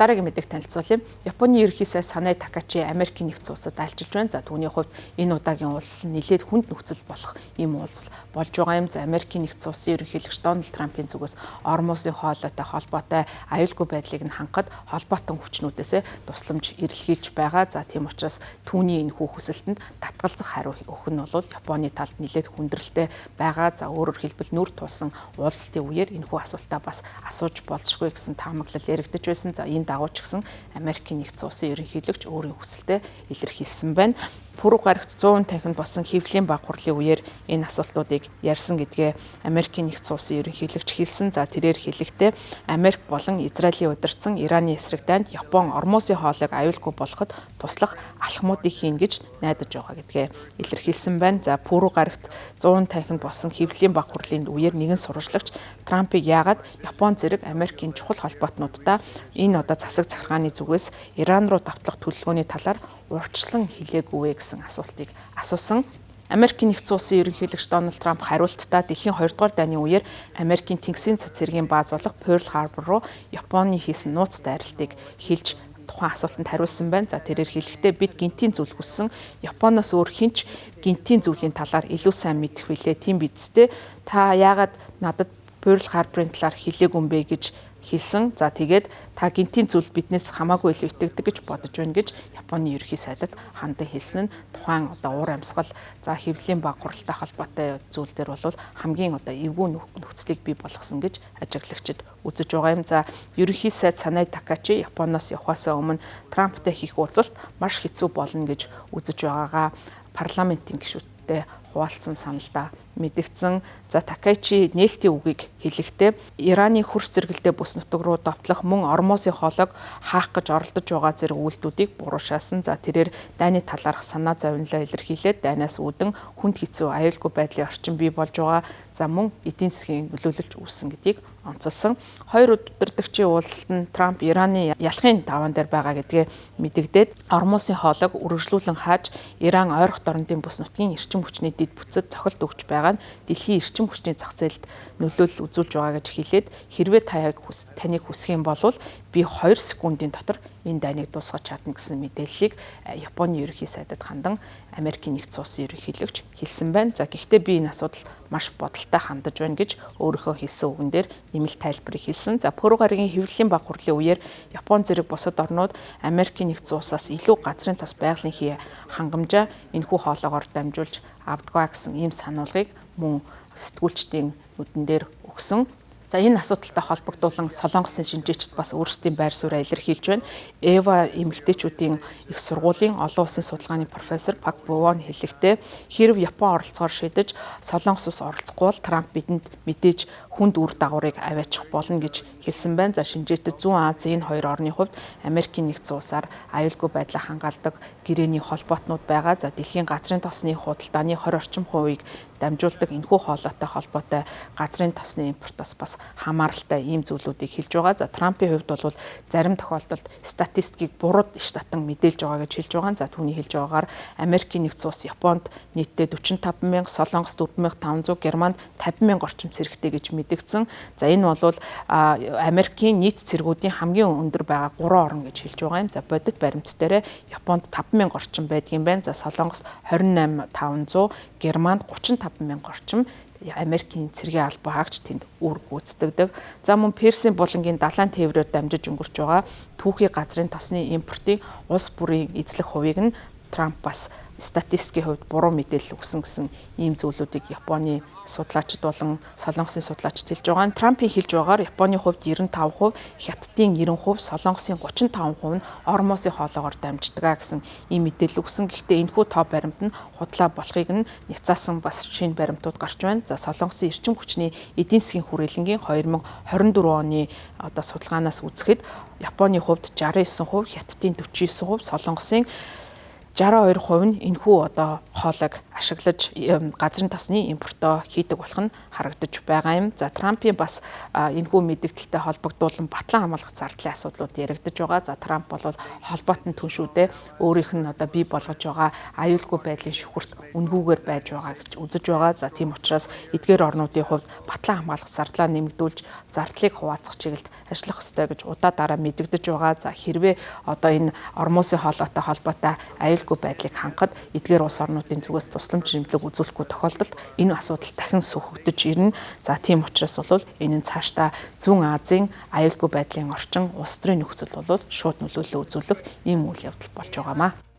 дараагийн мэдээг танилцуулъя. Японы ерөнхий сайд Санай Такачи Америкийн нэгдсэн улсад альчилж байна. За түүний хувьд энэ удаагийн уулзалт нь нэлээд хүнд нөхцөл болох ийм уулзалт болж байгаа юм. За Америкийн нэгдсэн улсын ерөнхийлөгч Дональд Трампын зүгээс Ормосын хоолойтой холбоотой аюулгүй байдлыг нь хангахад холбоотон хүчнүүдээс тусламж эрэлхийлж байгаа. За тийм учраас түүний энэхүү хүсэлтэнд татгалзах хариу өгөх нь бол Японы талд нэлээд хүндрэлтэй байгаа. За өөрөөр хэлбэл нүр тулсан уулзалтын үеэр энэхүү асуултаа бас асууж болзошгүй гэсэн таамаглал яригдж байсан. За энэ дагуу ч гэсэн Америкийн нэгдсэн улсын ерөнхийлөгч өөрийн хүсэлтэд илэрхийлсэн байна. Пүрэв гарагт 100 танхимд болсон хэвлэлийн баг хурлын үеэр энэ асуултуудыг ярьсан гэдгээ Америкийн нэгдсэн улсын ерөнхийлөгч хэлсэн. За тэрээр хэлэхдээ Америк болон Израилийн удирдсан Ираны эсрэг дайнд Япон Ормосын хоолойг аюулгүй болгоход туслах алхмуудыг хийн гэж найдаж байгаа гэдгээ илэрхийлсэн байна. За пүрэв гарагт 100 танхимд болсон хэвлэлийн баг хурлын үеэр нэгэн сурвалжлагч Трампыг яагаад Япон зэрэг Америкийн чухал холбоотнуудаа энэ одоо засаг захиргааны зүгээс Иран руу давтлах төлөвлөгөөний талаар урьдчилан хэлээгүй гэсэн асуултыг асуусан. Америкийн нэгдсэн улсын ерөнхийлөгч Дональд Трамп хариултдаа дэлхийн 2 дугаар дайны үеэр Америкийн тэнгисийн цэцэргийн бааз болох Пёрл Харбор руу Японы хийсэн нууц дайралтыг хэлж тухайн асуултанд хариулсан байна. За тэрээр хэлэхдээ бид гинтийн зүйл хүссэн. Японоос өөр хинч гинтийн зүйлийн талаар илүү сайн мэдэх билээ. Тийм бидстэй. Та яагаад надад Пёрл Харборын талаар хэлээгүй юм бэ гэж хэлсэн. За тэгээд та гинтийн зүйл биднээс хамаагүй илүү итгэдэг гэж бодож байна гэж Японы ерөнхий сайдад хандан хэлсэн нь тухайн одоо уур амьсгал за хэвлэлийн баг хуралтай холбоотой зүйл дээр бол хамгийн одоо эвгүй нөхцөлийг бий болгосон гэж ажиглагчид үзэж байгаа юм. За ерөнхий сайд Санай Такачи Японоос явахаас өмнө Трамптай хийх уулзалт маш хэцүү болно гэж үзэж байгаагаа парламентын гишүүдтэй хуваалцсан саналдаа мэдгдсэн. За Такачи нээлтийн үгийг хэлэхдээ Ираны хөрш зэрэгэлдээ бүс нутаг руу довтлох мөн Ормосын хоолойг хаах гэж оролдож байгаа зэрэг үйлдэлүүдийг буруушаасан. За тэрээр дайны талаарх санаа зовнилоо илэрхийлээд дайнаас үүдэн хүнд хэцүү аюулгүй байдлын орчин бий болж байгаа. За мөн эдийн засгийн нөлөөлөлж үүссэн гэдгийг онцолсон. Хоёр удирдагчийн уулзалт нь Трамп Ираны ялахын даваан дээр байгаа гэдгээ мэдэгдээд Ормосын хоолойг үргэлжлүүлэн хааж Иран ойрхон дорнодын бүс нутгийн эрчим хүчний дэд бүтцэд цохилт өгч байгаа нь дэлхийн эрчим хүчний зах зээлд нөлөөлөл үзүүлж байгаа гэж хэлээд хэрвээ таныг хүсэх юм бол би 2 секундын дотор энэ дайныг дуусгаж чадна гэсэн мэдээллийг Японы ерөнхий сайдад хандан Америкийн нэгдсэн улсын ерөнхийлөгч хэлсэн байна. За гэхдээ би энэ асуудал маш бодолтой хандаж байна гэж өөрийнхөө хэлсэн үгэн дээр нэмэлт тайлбарыг хэлсэн. За пүрэв гарагийн хэвлэлийн баг хурлын үеэр Япон зэрэг бусад орнууд Америкийн нэгдсэн улсаас илүү газрын тос байгалийн хий хангамжаа энэхүү хоолоогоор дамжуулж авдгаа гэсэн ийм сануулгыг мөн сэтгүүлчдийн нүдэн дээр өгсөн. За энэ асуудалтай холбогдуулан Солонгосын шинжээчид бас өөрсдийн байр сууриа илэрхийлж байна. Эва эмэгтэйчүүдийн их сургуулийн олон улсын судалгааны профессор Пак Бовон хэлэхдээ хэрв Япон оролцохоор шийдэж Солонгос ус оролцохгүй бол Трамп бидэнд мэдээж хүнд үр дагаврыг аваачих болно гэж хэлсэн байна. За шинжээчид Зүүн Азийн энэ хоёр орны хувьд Америкийн нэгдсэн улсаар аюулгүй байдлаа хангалтдаг гэрээний холбоотнууд байгаа. За дэлхийн газрын тосны худалдааны 20 орчим хувийг дамжуулдаг энэхүү хоолойтой холбоотой газрын тосны импортоос бас хамааралтай ийм зүйлүүдийг хэлж байгаа. За Трампын хувьд бол зарим тохиолдолд статистикийг буруу иш татан мэдээлж байгаа гэж хэлж байгаа. За түүний хэлж байгаагаар Америкийн нэгдсэн улс Японд нийтдээ 45,000, Солонгос 4,500, Германд 50,000 орчим цэрэгтэй гэж мэдэгдсэн. За энэ бол Америкийн нийт цэргүүдийн хамгийн өндөр байгаа 3 орн гэж хэлж байгаа юм. За бодит баримт дээрээ Японд 5,000 орчим байдгийн байна. За Солонгос 28,500, Германд 35,000 орчим Америкийн цэргийн албаа хаагч тэнд үр гүйцэтгэдэг. За мөн Персийн булангийн далайн тээврээр дамжиж өнгөрч байгаа түүхий газрын тосны импортын улс бүрийн эзлэх хувийг нь Трамп бас статистикийн хувьд буруу мэдээлэл өгсөн гэсэн ийм зүйлүүдийг Японы судлаачид болон Солонгосын судлаачид хэлж байгаа. Трампын хэлж байгаагаар Японы хувьд 95%, Хятадын 90%, Солонгосын 35% нь Ормосын хоолоогоор дамждаг гэсэн ийм мэдээлэл өгсөн. Гэхдээ энэхүү тоо баримт нь худлаа болохыг нь няцаасан бас шинэ баримтууд гарч байна. За Солонгосын эрчим хүчний эдийн засгийн хүрээлэнгийн 2024 оны одоо судалгаанаас үзэхэд Японы хувьд 69%, Хятадын 49%, Солонгосын 62% нь энэхүү одоо хоолойг ашиглаж газрын тосны импортоо хийдэг болох нь харагдаж байгаа юм. За Трампын бас энэхүү мэдээлэлтэй холбогдуулан батлан хамгаалах зардлын асуудлууд яригдж байгаа. За Трамп бол холбоотон түншүүдээ өөрийнх нь одоо бий болгож байгаа аюулгүй байдлын шүхэрт үнгүүгээр байж байгаа гэж үзэж байгаа. За тийм учраас эдгээр орнуудын хувьд батлан хамгаалах зардлаа нэмэгдүүлж зардлыг хуваалцах чиглэлд ажиллах ёстой гэж удаа дараа мэдэгдэж байгаа. За хэрвээ одоо энэ ормосын хоолойтой холбоотой аюулгүй байдлыг хангахад эдгээр улс орнуудын зүгээс тусламж нэмлэг үзүүлэхгүй тохиолдолд энэ асуудал дахин сөхөгдөж ирнэ. За тийм учраас бол энэ нь цаашдаа Зүүн Азийн аюулгүй байдлын орчин улс төрийн нөхцөл бол шууд нөлөөлөл үзүүлэх ийм үйл явдал болж байгаамаа.